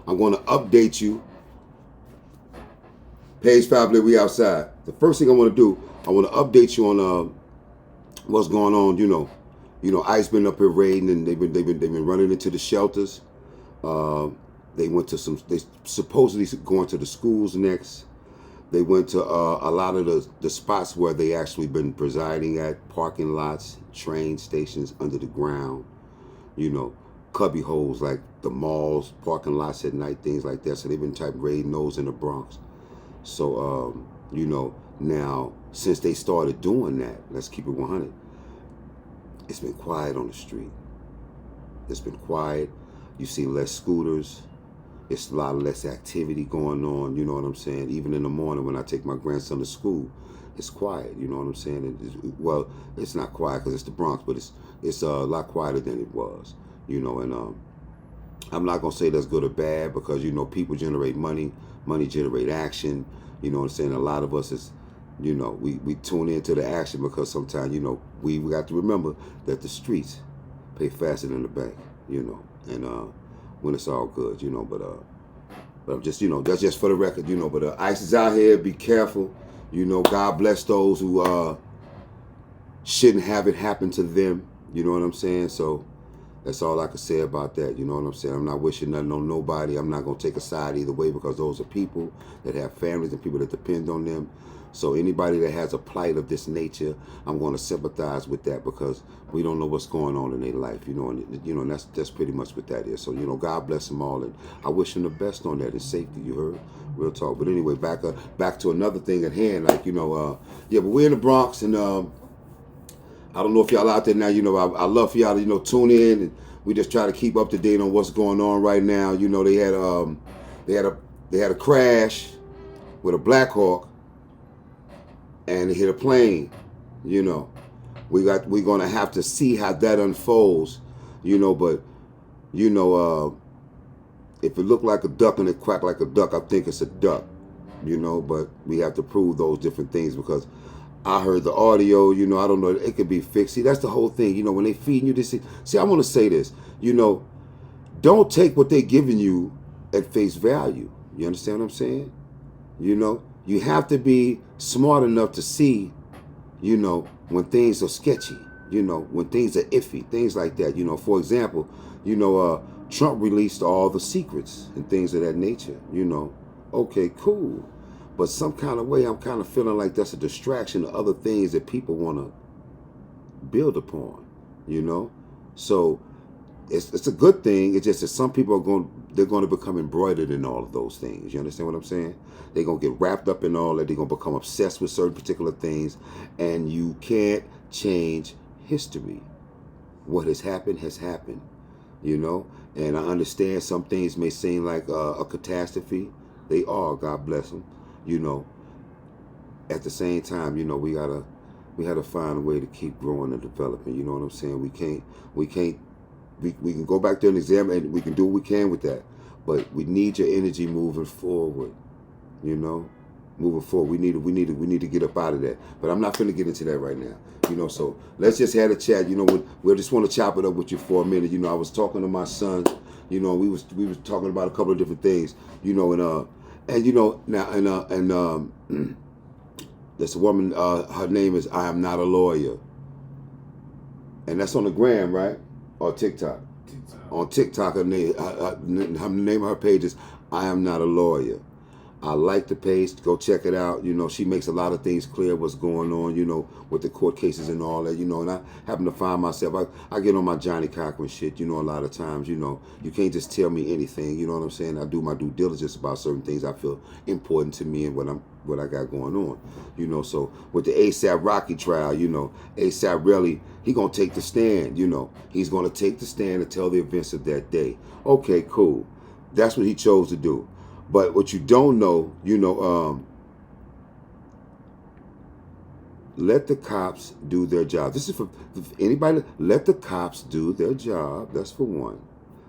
I'm going to update you. Page 5, we outside. The first thing I want to do, I want to update you on what's going on. ICE been up here raiding, and they've been running into the shelters. Uh, they went to some. They supposedly going to the schools next. They went to a lot of the spots where they actually been presiding at, parking lots, train stations under the ground. You know, cubby holes like the malls, parking lots at night, things like that. So they've been type raiding those in the Bronx. So now since they started doing that, let's keep it 100. It's been quiet on the street. It's been quiet. You see less scooters. It's a lot less activity going on. You know what I'm saying? Even in the morning when I take my grandson to school, it's quiet. You know what I'm saying? Well, it's not quiet because it's the Bronx, but it's a lot quieter than it was. And I'm not gonna say that's good or bad because people generate money. Money generate action. You know what I'm saying? A lot of us is, we tune into the action because sometimes we got to remember that the streets pay faster than the bank. And when it's all good, but I'm just, that's just for the record, but ICE is out here, be careful, God bless those who shouldn't have it happen to them, you know what I'm saying? So that's all I can say about that, you know what I'm saying? I'm not wishing nothing on nobody. I'm not going to take a side either way because those are people that have families and people that depend on them. So anybody that has a plight of this nature, I'm going to sympathize with that because we don't know what's going on in their life, and that's pretty much what that is. So, God bless them all, and I wish them the best on that and safety, you heard? Real talk. But anyway, back to another thing at hand, but we're in the Bronx, and I don't know if y'all out there now, I love for y'all to, tune in, and we just try to keep up to date on what's going on right now. They had a crash with a Black Hawk, and it hit a plane. We're gonna have to see how that unfolds, but if it looked like a duck and it quacked like a duck, I think it's a duck, but we have to prove those different things because I heard the audio, I don't know, it could be fixed. See, that's the whole thing, when they feeding you this. See, I want to say this, don't take what they're giving you at face value. You understand what I'm saying? You have to be smart enough to see, when things are sketchy, when things are iffy, things like that. For example, Trump released all the secrets and things of that nature, Okay, cool. But some kind of way, I'm kind of feeling like that's a distraction to other things that people want to build upon, So it's a good thing. It's just that some people they're going to become embroidered in all of those things. You understand what I'm saying? They're going to get wrapped up in all that. They're going to become obsessed with certain particular things. And you can't change history. What has happened has happened, And I understand some things may seem like a catastrophe. They are, God bless them. At the same time, we gotta find a way to keep growing and developing. You know what I'm saying? We can go back there and examine, and we can do what we can with that. But we need your energy moving forward. Moving forward, we need to get up out of that. But I'm not going to get into that right now. So let's just have a chat. We just want to chop it up with you for a minute. I was talking to my son. We was talking about a couple of different things. There's a woman. Her name is I Am Not a Lawyer, and that's on the gram, right? Or TikTok. On TikTok, her name of her page is I Am Not a Lawyer. I like the page. Go check it out. She makes a lot of things clear what's going on, with the court cases and all that, and I happen to find myself, I get on my Johnny Cochran shit, a lot of times, you can't just tell me anything, you know what I'm saying? I do my due diligence about certain things I feel important to me and what I got going on, so with the ASAP Rocky trial, ASAP really, he gonna take the stand, he's gonna take the stand and tell the events of that day. Okay, cool. That's what he chose to do. But what you don't know, let the cops do their job. This is for anybody. Let the cops do their job. That's for one.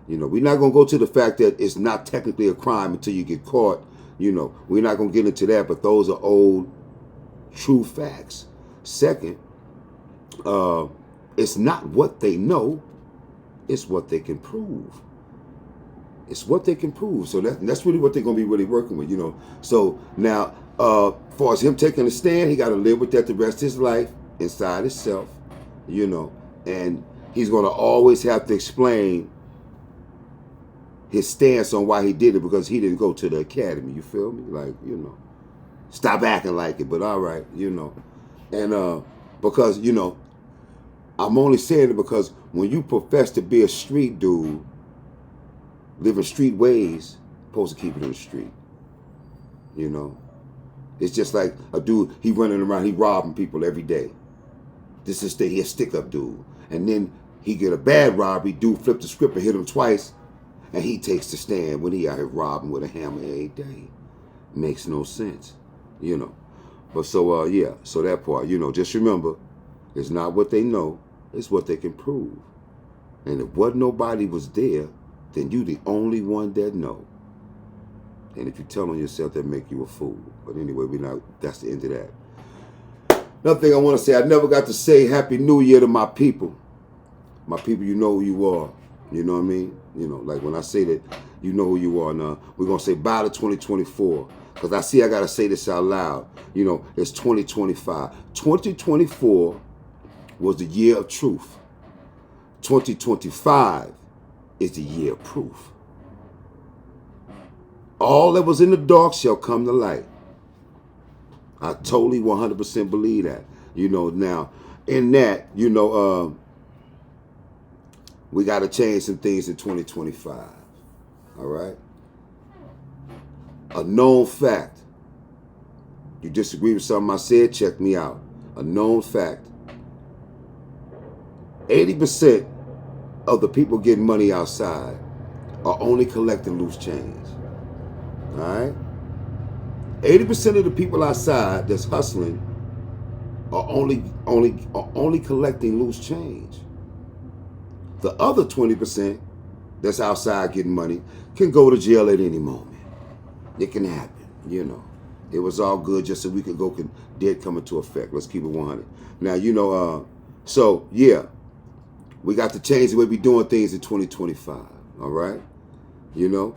We're not going to go to the fact that it's not technically a crime until you get caught. We're not going to get into that, but those are old, true facts. Second, it's not what they know, it's what they can prove. It's what they can prove. So that's really what they're gonna be really working with, you know. So now, far as him taking a stand, he got to live with that the rest of his life inside himself, you know, and he's gonna always have to explain his stance on why he did it because he didn't go to the academy. You feel me? Like, you know, stop acting like it. But all right, you know, and because you know, I'm only saying it because when you profess to be a street dude, living street ways, supposed to keep it in the street. You know, it's just like a dude. He running around, he robbing people every day. This is he a stick up dude, and then he get a bad robbery. Dude flip the script and hit him twice, and he takes the stand when he out here robbing with a hammer every day. Makes no sense, you know. But so yeah, so that part, you know, just remember, it's not what they know, it's what they can prove. And if what nobody was there, then you the only one that know. And if you tell on yourself, that make you a fool. But anyway, that's the end of that. Another thing I want to say, I never got to say Happy New Year to my people. My people, you know who you are. You know what I mean? You know, like when I say that, you know who you are now. We're going to say bye to 2024. Because I got to say this out loud. You know, it's 2025. 2024 was the year of truth. 2025 is the year of proof. All that was in the dark shall come to light. I totally 100% believe that. You know, now, in that, you know, we got to change some things in 2025. All right? A known fact. You disagree with something I said? Check me out. A known fact. 80% of the people getting money outside are only collecting loose change. All right? 80% of the people outside that's hustling are only collecting loose change. The other 20% that's outside getting money can go to jail at any moment. It can happen, you know. It was all good just a week ago, did come into effect. Let's keep it 100. Now, you know, so yeah, we got to change the way we doing things in 2025, all right? You know,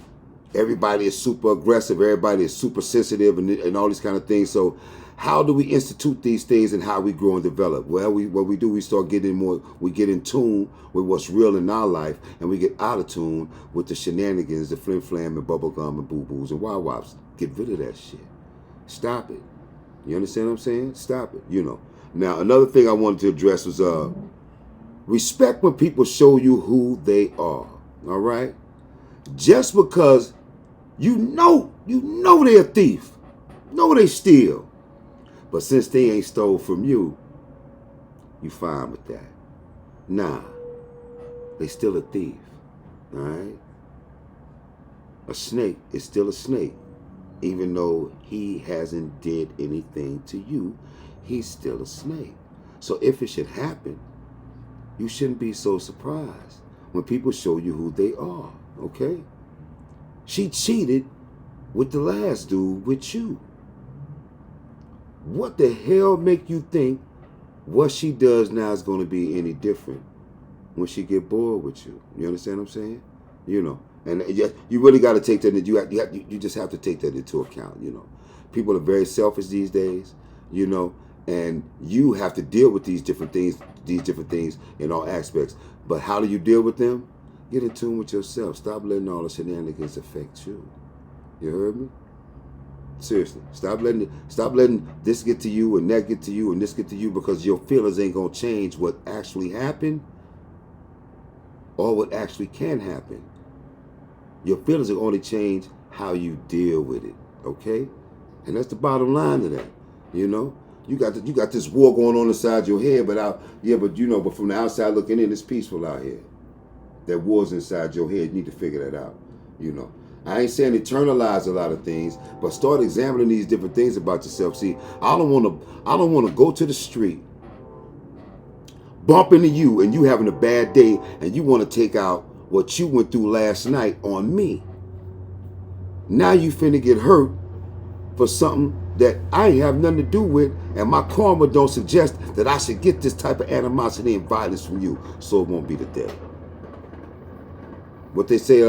everybody is super aggressive. Everybody is super sensitive and all these kind of things. So how do we institute these things and how we grow and develop? Well, what we do, we start getting more, we get in tune with what's real in our life, and we get out of tune with the shenanigans, the flim flam and bubblegum and boo-boos and wild-wops. Get rid of that shit. Stop it. You understand what I'm saying? Stop it, you know. Now, another thing I wanted to address was respect when people show you who they are, all right? Just because you know they're a thief, know they steal, but since they ain't stole from you, you fine with that. Nah, they still a thief, all right? A snake is still a snake. Even though he hasn't did anything to you, he's still a snake. So if it should happen, you shouldn't be so surprised when people show you who they are, okay? She cheated with the last dude with you. What the hell make you think what she does now is going to be any different when she get bored with you? You understand what I'm saying? You know. And you really got to take that. You just have to take that into account. You know, people are very selfish these days. You know, and you have to deal with these different things in all aspects. But how do you deal with them? Get in tune with yourself. Stop letting all the shenanigans affect you. You heard me? Seriously, stop letting this get to you and that get to you and this get to you, because your feelings ain't gonna change what actually happened or what actually can happen. Your feelings will only change how you deal with it, okay? And that's the bottom line of that, you know? You got this war going on inside your head, but from the outside looking in, it's peaceful out here. That war's inside your head. You need to figure that out, you know? I ain't saying internalize a lot of things, but start examining these different things about yourself. See, I don't want to go to the street, bump into you, and you having a bad day, and you want to take out what you went through last night on me. Now you finna get hurt for something that I ain't have nothing to do with, and my karma don't suggest that I should get this type of animosity and violence from you, so it won't be the day. What they say,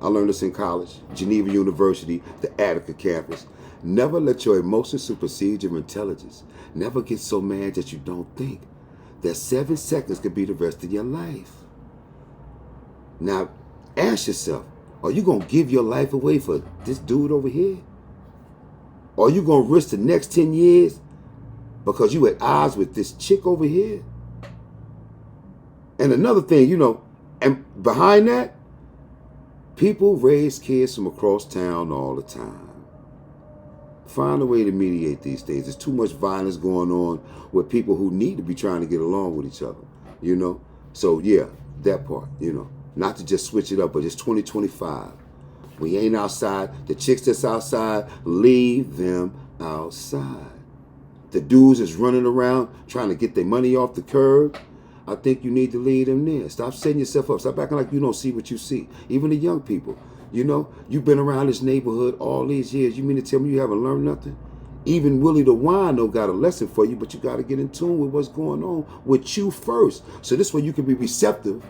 I learned this in college, Geneva University, the Attica campus. Never let your emotions supersede your intelligence. Never get so mad that you don't think. That 7 seconds could be the rest of your life. Now, ask yourself, are you going to give your life away for this dude over here? Or are you going to risk the next 10 years because you at odds with this chick over here? And another thing, and behind that, people raise kids from across town all the time. Find a way to mediate these days. There's too much violence going on with people who need to be trying to get along with each other, So, yeah, that part, Not to just switch it up, but it's 2025. We ain't outside. The chicks that's outside, leave them outside. The dudes that's running around trying to get their money off the curb, I think you need to leave them there. Stop setting yourself up. Stop acting like you don't see what you see. Even the young people. You've been around this neighborhood all these years. You mean to tell me you haven't learned nothing? Even Willie the Wino got a lesson for you, but you got to get in tune with what's going on with you first. So this way you can be receptive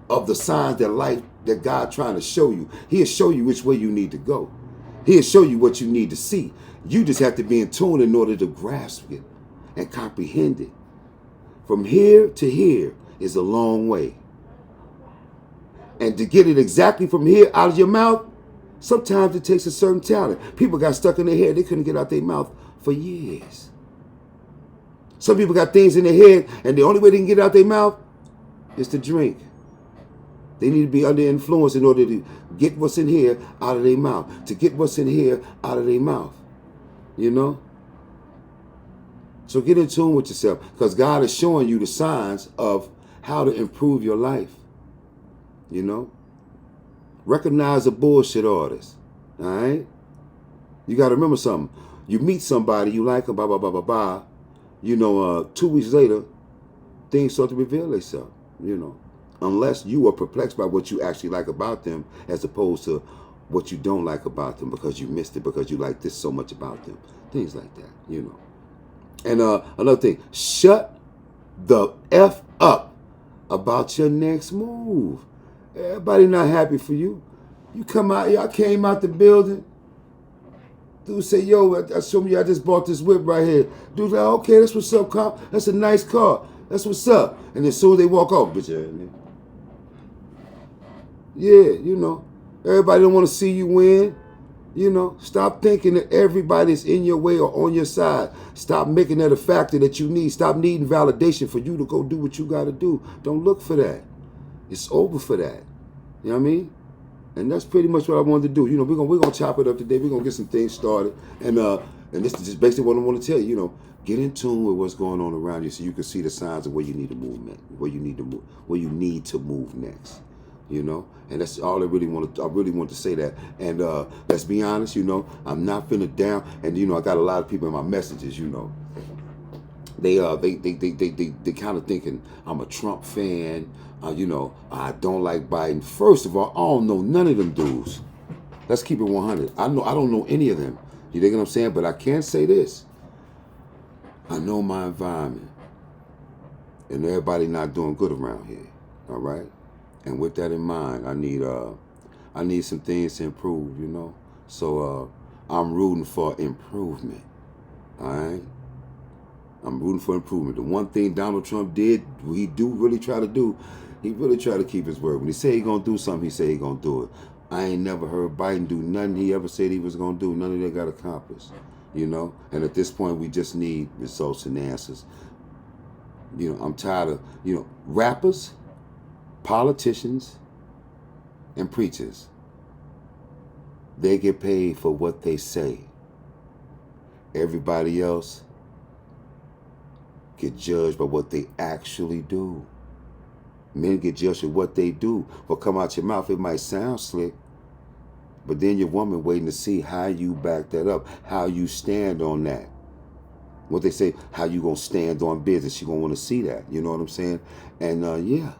of the signs that God trying to show you. He'll show you which way you need to go. He'll show you what you need to see. You just have to be in tune in order to grasp it and comprehend it. From here to here is a long way. And to get it exactly from here out of your mouth, sometimes it takes a certain talent. People got stuck in their head. They couldn't get out their mouth for years. Some people got things in their head, and the only way they can get out their mouth is to drink. They need to be under influence in order to get what's in here out of their mouth. To get what's in here out of their mouth. So get in tune with yourself, because God is showing you the signs of how to improve your life. Recognize the bullshit artist. All right? You got to remember something. You meet somebody, you like them, blah, blah, blah, blah, blah. 2 weeks later, things start to reveal themselves, Unless you are perplexed by what you actually like about them as opposed to what you don't like about them because you missed it, because you like this so much about them. Things like that, And another thing, shut the F up about your next move. Everybody not happy for you. You come out here, I came out the building. Dude say, yo, I show me I just bought this whip right here. Dude's like, okay, that's what's up, cop. That's a nice car. That's what's up. And as soon as they walk off, bitch, yeah, everybody don't want to see you win. Stop thinking that everybody's in your way or on your side. Stop making that a factor that you need. Stop needing validation for you to go do what you got to do. Don't look for that. It's over for that. You know what I mean? And that's pretty much what I wanted to do. We're gonna chop it up today. We're gonna get some things started. And this is just basically what I want to tell you. Get in tune with what's going on around you so you can see the signs of where you need to move next, where you need to move next. And that's all I really want to say that. And let's be honest, I'm not finna down. And I got a lot of people in my messages, They kind of thinking I'm a Trump fan. I don't like Biden. First of all, I don't know none of them dudes. Let's keep it 100. I don't know any of them. You dig what I'm saying? But I can say this. I know my environment, and everybody not doing good around here. All right. And with that in mind, I need some things to improve. So I'm rooting for improvement. All right. I'm rooting for improvement. The one thing Donald Trump did, he really try to keep his word. When he say he gonna do something, he say he gonna do it. I ain't never heard Biden do nothing he ever said he was gonna do. None of that got accomplished. And at this point, we just need results and answers. I'm tired of, rappers, politicians, and preachers. They get paid for what they say. Everybody else get judged by what they actually do. Men get judged for what they do. What come out your mouth, it might sound slick, but then your woman waiting to see how you back that up, how you stand on that. What they say, how you gonna stand on business. She gonna want to see that. You know what I'm saying? And yeah,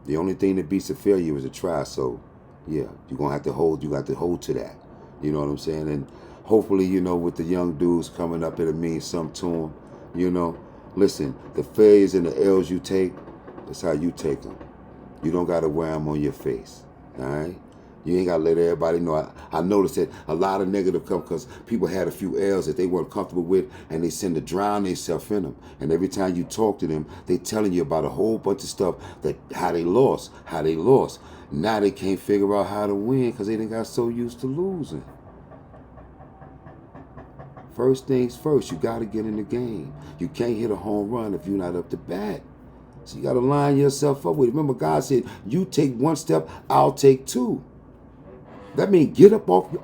the only thing that beats a failure is a try. So yeah, you got to hold to that. You know what I'm saying? And hopefully, with the young dudes coming up, it'll mean something to them. Listen, the failures and the L's you take, that's how you take them. You don't got to wear them on your face. All right. You ain't gotta let everybody know. I noticed that a lot of negative come because people had a few L's that they weren't comfortable with, and they tend to drown themselves in them. And every time you talk to them, they telling you about a whole bunch of stuff that how they lost. Now they can't figure out how to win because they done got so used to losing. First things first, you got to get in the game. You can't hit a home run if you're not up to bat. So you got to line yourself up with it. Remember, God said, you take one step, I'll take two. That means get up off your...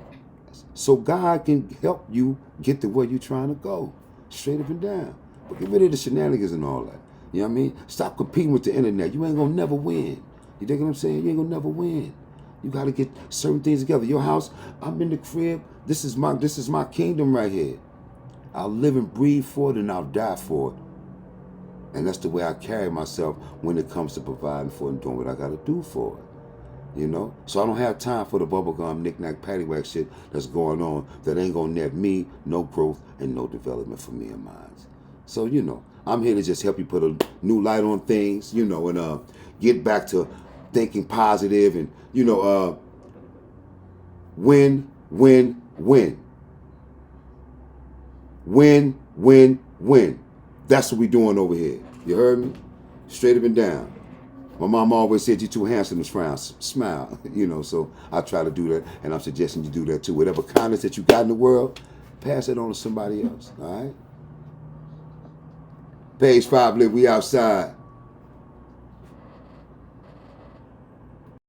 So God can help you get to where you're trying to go. Straight up and down. But get rid of the shenanigans and all that. You know what I mean? Stop competing with the internet. You ain't going to never win. You dig what I'm saying? You ain't going to never win. You got to get certain things together. Your house, I'm in the crib. This is my kingdom right here. I'll live and breathe for it and I'll die for it. And that's the way I carry myself when it comes to providing for it and doing what I got to do for it. You know? So I don't have time for the bubblegum, knick-knack, paddywhack shit that's going on that ain't going to net me no growth and no development for me and mine. So, you know, I'm here to just help you put a new light on things, you know, and get back to thinking positive and, you know, win, win, win. Win, win, win. That's what we doing over here. You heard me? Straight up and down. My mom always said you're too handsome to smile, you know, so I try to do that, and I'm suggesting you do that too. Whatever kindness that you got in the world, pass it on to somebody else, all right? Page 5, live, we outside.